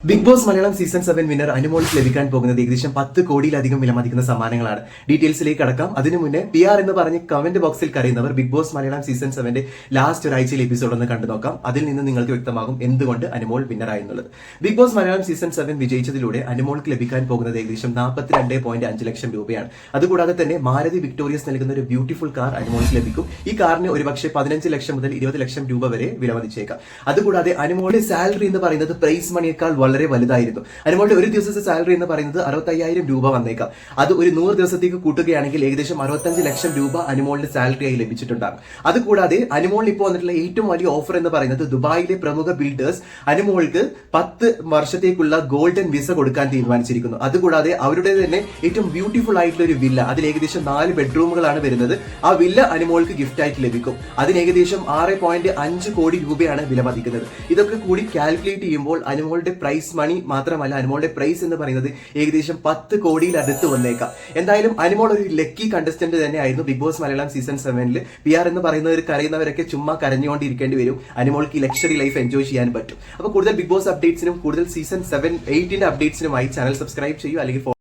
Big Boss Malayalam season 7 winner അനുമോൾക്ക് ലഭിക്കാൻ പോകുന്നത് ഏകദേശം 10 കോടിയിലധികം വിലമതിക്കുന്ന സമ്മാനങ്ങളാണ്. ഡീറ്റെയിൽസിലേക്ക് കടക്കാം. അതിനു മുന്നേ PR എന്ന് പറഞ്ഞ് കമന്റ് ബോക്സിൽ കരയുന്നവർ Big Boss Malayalam season 7 last ഒരാഴ്ചയിലെ എപ്പിസോഡ് ഒന്ന് കണ്ടു നോക്കാം. അതിൽ നിന്ന് നിങ്ങൾക്ക് വ്യക്തമാകും എന്തുകൊണ്ട് അനുമോൾ വിന്നറായി എന്നുള്ളത്. ബിഗ് ബോസ് മലയാളം സീസൺ 7 വിജയിച്ചതിലൂടെ അനുമോൾക്ക് ലഭിക്കാൻ പോകുന്നത് ഏകദേശം 42.5 ലക്ഷം രൂപയാണ്. അതുകൂടാതെ തന്നെ മാരുതി വിക്ടോറിയസ് നൽകുന്ന ഒരു ബ്യൂട്ടിഫുൾ കാർ അനുമോൾക്ക് ലഭിക്കും. ഈ കാറിന് ഒരുപക്ഷെ 15 ലക്ഷം മുതൽ 20 ലക്ഷം രൂപ വരെ വിലമതിച്ചേക്കാം. അതുകൂടാതെ അനുമോളുടെ സാലറി എന്ന് പറയുന്നത് പ്രൈസ് മണിയേക്കാൾ വളരെ വലുതായിരുന്നു. അനുമോളുടെ ഒരു ദിവസത്തെ സാലറി എന്ന് പറയുന്നത് 65,000 രൂപ വന്നേക്കാം. അത് ഒരു 100 ദിവസത്തേക്ക് കൂട്ടുകയാണെങ്കിൽ ഏകദേശം 65 ലക്ഷം രൂപ അനുമോളിന്റെ സാലറി ആയി ലഭിച്ചിട്ടുണ്ടാകും. അതുകൂടാതെ അനുമോളിന് ഇപ്പോൾ വന്നിട്ടുള്ള ഏറ്റവും വലിയ ഓഫർ എന്ന് പറയുന്നത് ദുബായിലെ പ്രമുഖ ബിൽഡേഴ്സ് അനുമോൾക്ക് 10 വർഷത്തേക്കുള്ള ഗോൾഡൻ വിസ കൊടുക്കാൻ തീരുമാനിച്ചിരിക്കുന്നു. അതുകൂടാതെ അവരുടെ തന്നെ ഏറ്റവും ബ്യൂട്ടിഫുൾ ആയിട്ടുള്ള ഒരു വില്ല, അതിൽ ഏകദേശം 4 ബെഡ്റൂമുകളാണ് വരുന്നത്. ആ വില്ല അനുമോൾക്ക് ഗിഫ്റ്റ് ആയിട്ട് ലഭിക്കും. അതിന് ഏകദേശം 6.5 കോടി രൂപയാണ് വിലമതിക്കുന്നത്. ഇതൊക്കെ കൂടി കാൽക്കുലേറ്റ് ചെയ്യുമ്പോൾ അനുമോളുടെ പ്രൈസ് മണി മാത്രമല്ല, അനുമോളുടെ പ്രൈസ് എന്ന് പറയുന്നത് ഏകദേശം 10 കോടിയിൽ അടുത്ത് വന്നേക്കാം. എന്തായാലും അനുമോൾ ഒരു ലക്കി കണ്ടസ്റ്റന്റ് തന്നെയായിരുന്നു Bigg Boss Malayalam season 7 PR എന്ന് പറയുന്നവർ കരയുന്നവരൊക്കെ ചുമ്മാ കരഞ്ഞുകൊണ്ടിരിക്കേണ്ടി വരും. അനുമോൾക്ക് ഈ ലക്ഷറി ലൈഫ് എൻജോയ് ചെയ്യാൻ പറ്റും. അപ്പോൾ കൂടുതൽ ബിഗ് ബോസ് അപ്ഡേറ്റ്സിനും കൂടുതൽ സീസൺ 7, 8 അപ്ഡേറ്റ്സിനുമായി ചാനൽ സബ്സ്ക്രൈബ് ചെയ്യൂ അല്ലെങ്കിൽ